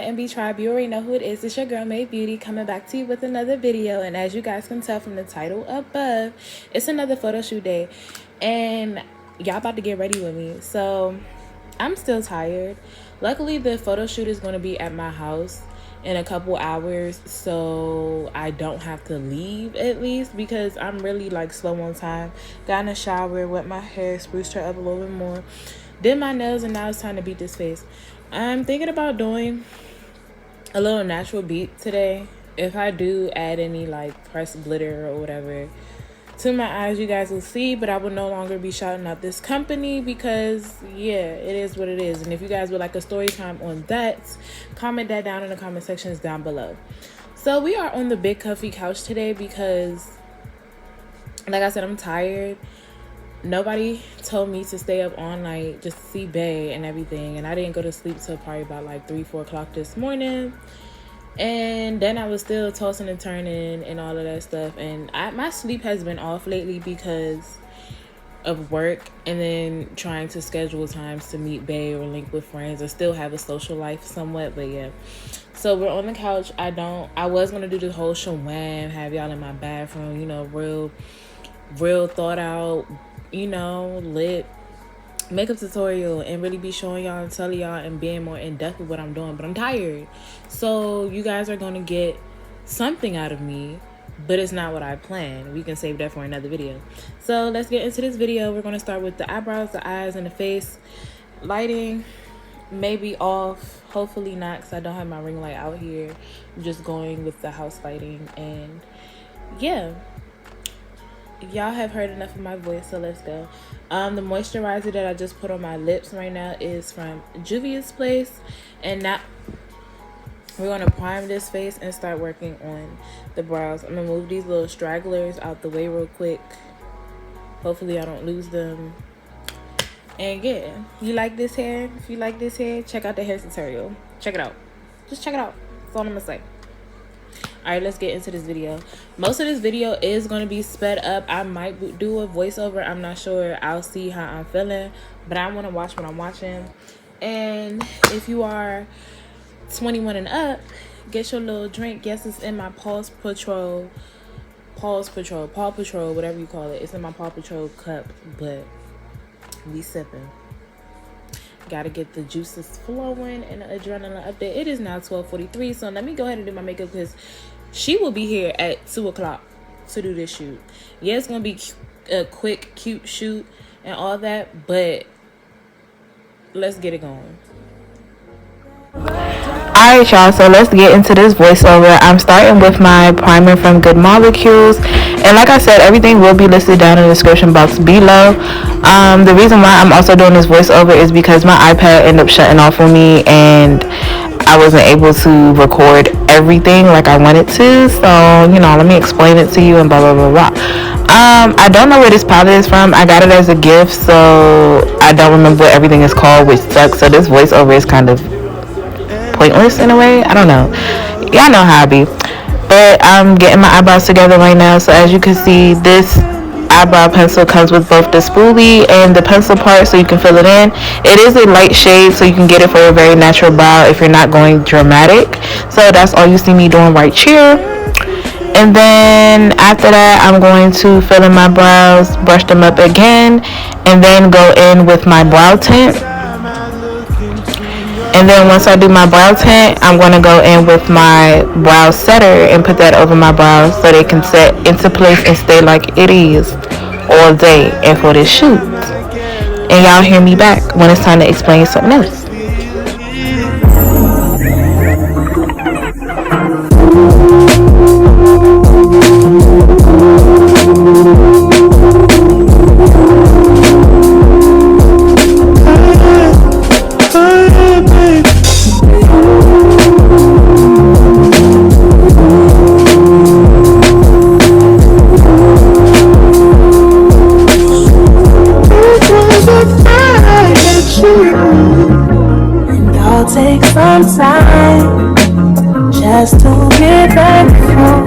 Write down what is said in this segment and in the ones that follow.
MB Tribe. You already know who it is. It's your girl MaevëxBeauty coming back to you with another video. And as you guys can tell from the title above, it's another photo shoot day. And y'all about to get ready with me. So I'm still tired. Luckily, the photo shoot is going to be at my house in a couple hours, so I don't have to leave, at least, because I'm really like slow on time. Got in the shower, wet my hair, spruced her up a little bit more, did my nails, and now it's time to beat this face. I'm thinking about doing a little natural beat today. If I do add any like pressed glitter or whatever to my eyes, you guys will see, but I will no longer be shouting out this company because yeah, it is what it is. And if you guys would like a story time on that, comment that down in the comment sections down below. So we are on the big comfy couch today because, like I said, I'm tired. Nobody told me to stay up all night just to see Bae and everything, and I didn't go to sleep till probably about like 3-4 o'clock this morning. And then I was still tossing and turning and all of that stuff. And my sleep has been off lately because of work and then trying to schedule times to meet Bae or link with friends or still have a social life somewhat. But yeah, so we're on the couch. I was going to do the whole shawam, have y'all in my bathroom, you know, real thought out, you know, lit makeup tutorial and really be showing y'all and telling y'all and being more in depth with what I'm doing. But I'm tired, so you guys are gonna get something out of me, but it's not what I planned. We can save that for another video. So let's get into this video. We're gonna start with the eyebrows, the eyes, and the face. Lighting may be off, hopefully not, because I don't have my ring light out here. I'm just going with the house lighting. And yeah, y'all have heard enough of my voice, so let's go. The moisturizer that I just put on my lips right now is from Juvia's place, and now we're gonna prime this face and start working on the brows. I'm gonna move these little stragglers out the way real quick. Hopefully I don't lose them. And yeah, you like this hair? If you like this hair, check out the hair tutorial. Check it out. Just check it out. That's all I'm gonna say. All right, let's get into this video. Most of this video is going to be sped up. I might do a voiceover. I'm not sure. I'll see how I'm feeling, but I want to watch what I'm watching. And if you are 21 and up, get your little drink. Yes, it's in my Paw Patrol, whatever you call it. It's in my Paw Patrol cup, but we sipping. Gotta get the juices flowing and the adrenaline update. It is now 12:43, so let me go ahead and do my makeup because she will be here at 2 o'clock to do this shoot. Yeah, it's gonna be a quick, cute shoot and all that, but let's get it going. Alright y'all, so let's get into this voiceover. I'm starting with my primer from Good Molecules, and like I said, everything will be listed down in the description box below. The reason why I'm also doing this voiceover is because my iPad ended up shutting off on me and I wasn't able to record everything like I wanted to, so you know, let me explain it to you and blah blah blah blah. I don't know where this palette is from. I got it as a gift, so I don't remember what everything is called, which sucks. So this voiceover is kind of pointless in a way. I don't know, y'all know how I be. But I'm getting my eyebrows together right now. So as you can see, this eyebrow pencil comes with both the spoolie and the pencil part, so you can fill it in. It is a light shade, so you can get it for a very natural brow if you're not going dramatic. So that's all you see me doing right here. And then after that, I'm going to fill in my brows, brush them up again, and then go in with my brow tint. And then once I do my brow tint, I'm going to go in with my brow setter and put that over my brows so they can set into place and stay like it is all day and for this shoot. And y'all hear me back when it's time to explain something else. Take some time just to get thankful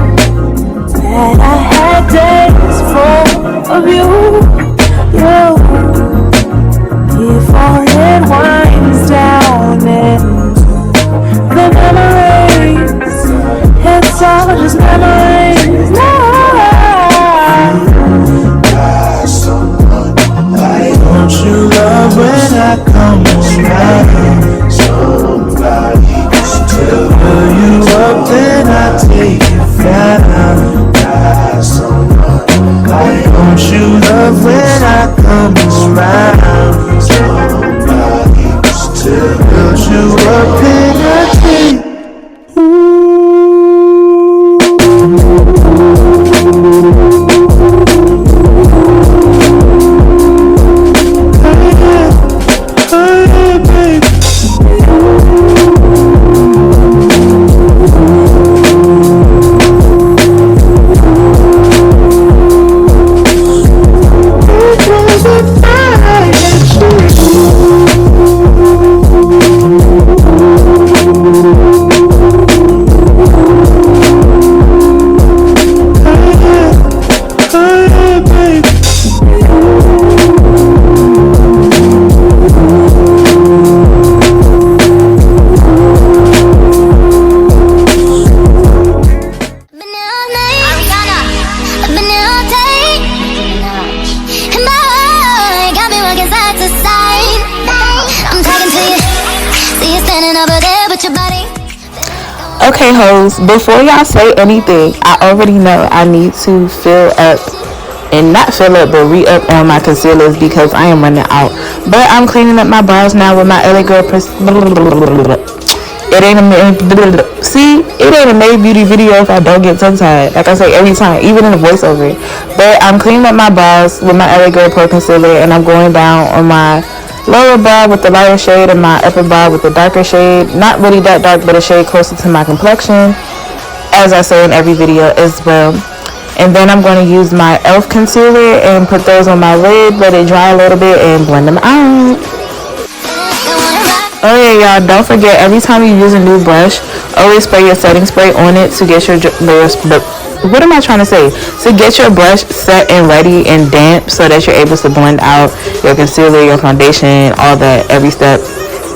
that I had days full of you, before it winds down into the Okay, hoes, before y'all say anything, I already know I need to fill up, and not fill up, but re-up on my concealers because I am running out. But I'm cleaning up my brows now with my LA Girl it ain't a Made Beauty video if I don't get tongue-tied. Like I say every time, even in the voiceover. But I'm cleaning up my brows with my LA Girl Pro Concealer, and I'm going down on my lower brow with the lighter shade and my upper brow with the darker shade. Not really that dark, but a shade closer to my complexion, as I say in every video as well. And then I'm going to use my e.l.f. concealer and put those on my lid, let it dry a little bit, and blend them out. Oh yeah, y'all, don't forget, every time you use a new brush, always spray your setting spray on it to get your what am I trying to say? To get your brush set and ready and damp so that you're able to blend out your concealer, your foundation, all that, every step.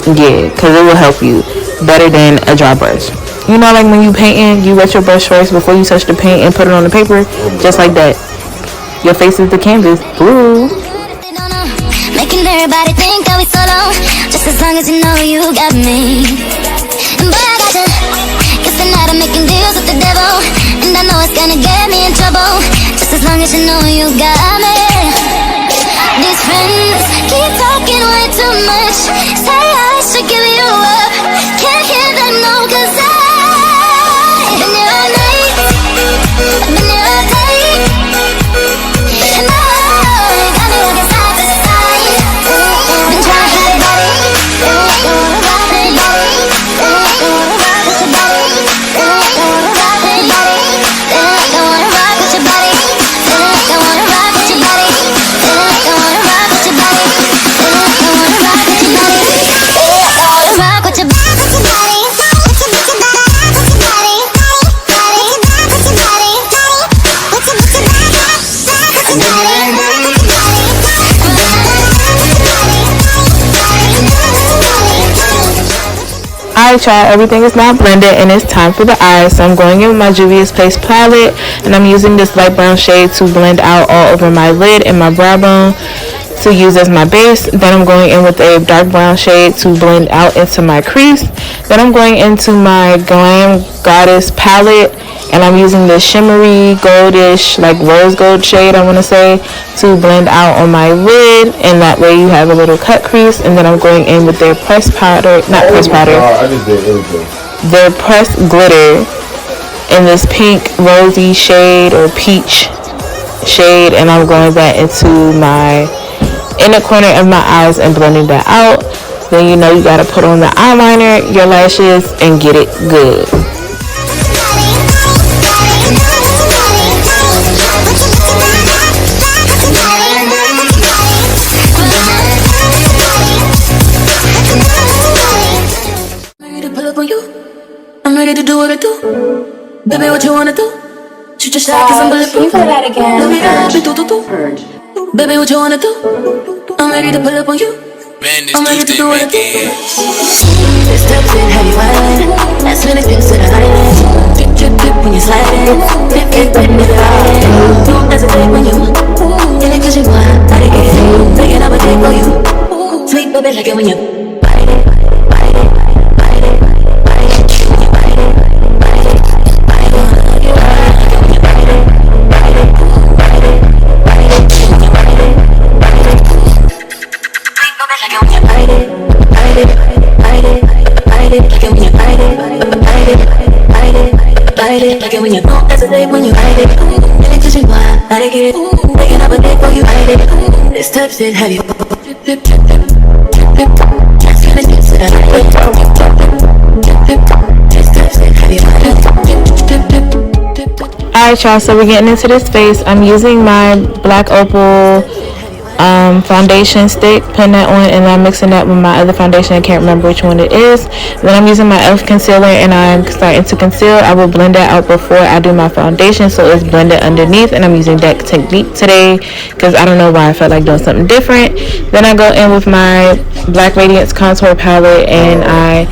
Yeah, because it will help you better than a dry brush. You know, like when you painting, you wet your brush first before you touch the paint and put it on the paper, just like that. Your face is the canvas. Ooh. Making everybody think that we solo, just as long as you know you got me. And boy, I got you. Guess tonight I'm making deals with the devil, and I know it's gonna get me in trouble, just as long as you know you got me. These friends keep talking way too much, say I should give you up, can't hear them no, cause I've been here all night, I've been here all day, and I got me walking side to side. Been trying to hide body, rock my body, rock with your body, rock my body, I wanna rock with your body, I wanna rock with your body, I wanna rock with your body, I wanna rock with your body, I wanna rock with your body. Alright y'all, everything is now blended and it's time for the eyes. So I'm going in with my Juvia's Place palette, and I'm using this light brown shade to blend out all over my lid and my brow bone to use as my base. Then I'm going in with a dark brown shade to blend out into my crease. Then I'm going into my Glam Goddess palette, and I'm using this shimmery goldish, like rose gold shade, I want to say, to blend out on my lid, and that way you have a little cut crease. And then I'm going in with their pressed powder, not pressed powder, their pressed glitter in this pink rosy shade or peach shade, and I'm going that into my inner corner of my eyes and blending that out. Then you know you gotta put on the eyeliner, your lashes, and get it good. I'm ready to do what I do. Baby, what you wanna do? Shoot your shot, cause I'm bulletproof. Can you play that again? Baby, what you wanna do? I'm ready to pull up on you. I'm ready to do what I do. This steps in heavy wine. That's when it gets to the island. Drip, drip, drip when you're sliding. Dip, dip, when you're riding. Don't hesitate when you get it cause you want. Body get it. Making up a day for you. Sweet baby, like it when you bite it. Bite it. Bite it. Bite it. When you bite it. Bite it. Bite it. Like it when you bite it. Bite it. Bite it. Bite it. When you bite it. Bite it. Sweet baby, like it when you bite it. Bite it. Bite it. Bite it. Like it when you bite it. Bite it. Bite it. Bite it. Like it when you don't hesitate when you bite it. Get it cause you want. Body get it. Making up a day for you bite it. This type shit heavy. Dip, dip, dip, dip. That's when it gets to that. Alright y'all, so we're getting into this face. I'm using my Black Opal foundation stick, putting that on, and I'm mixing that with my other foundation. I can't remember which one it is. Then I'm using my e.l.f. concealer and I'm starting to conceal. I will blend that out before I do my foundation so it's blended underneath, and I'm using that technique today because I don't know why I felt like doing something different. Then I go in with my Black Radiance contour palette and I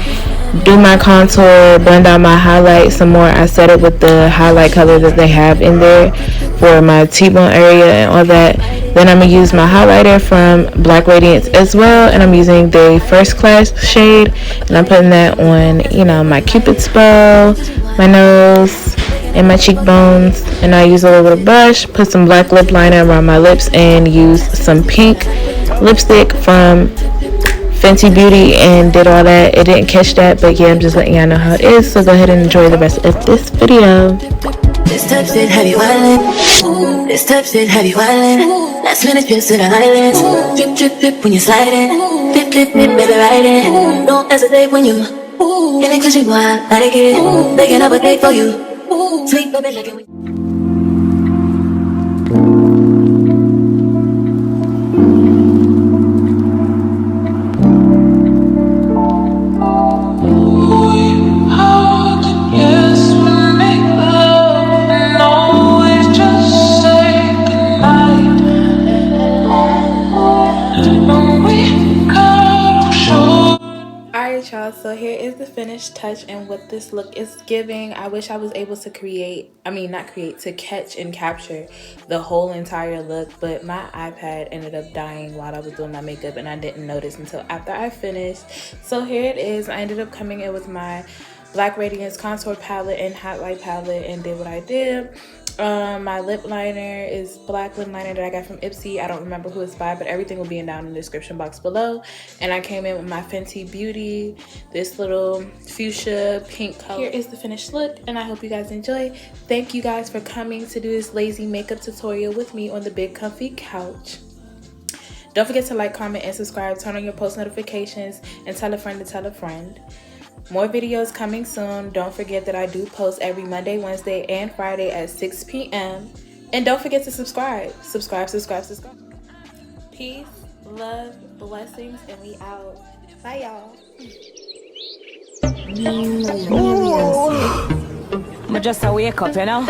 do my contour, blend out my highlight some more. I set it with the highlight color that they have in there for my T-bone area and all that. Then I'm going to use my highlighter from Black Radiance as well, and I'm using the First Class shade, and I'm putting that on, you know, my Cupid's bow, my nose, and my cheekbones. And I use a little brush, put some black lip liner around my lips, and use some pink lipstick from Fenty Beauty and did all that. It didn't catch that, but yeah, I'm just letting y'all know how it is. So go ahead and enjoy the rest of this video. This type shit have you wildin'. This type shit have you wildin'. Last minute trips to the islands. Drip, drip, drip when you sliding. Flip, flip, flip, baby, riding. Don't hesitate when you in the cushion, boy, I like it. Making up a day for you. Sweet baby, like it. Y'all, so here is the finished touch and what this look is giving. I wish I was able to to catch and capture the whole entire look, but my iPad ended up dying while I was doing my makeup and I didn't notice until after I finished. So here it is. I ended up coming in with my Black Radiance contour palette and highlight palette and did what I did. My lip liner is black lip liner that I got from Ipsy. I don't remember who it's by, but everything will be down in the description box below. And I came in with my Fenty Beauty, this little fuchsia pink color. Here is the finished look, and I hope you guys enjoy. Thank you guys for coming to do this lazy makeup tutorial with me on the big comfy couch. Don't forget to like, comment, and subscribe. Turn on your post notifications and tell a friend to tell a friend. More videos coming soon. Don't forget that I do post every Monday, Wednesday, and Friday at 6 p.m. And don't forget to subscribe. Subscribe. Peace, love, blessings, and we out. Bye, y'all. I just wake up, you know.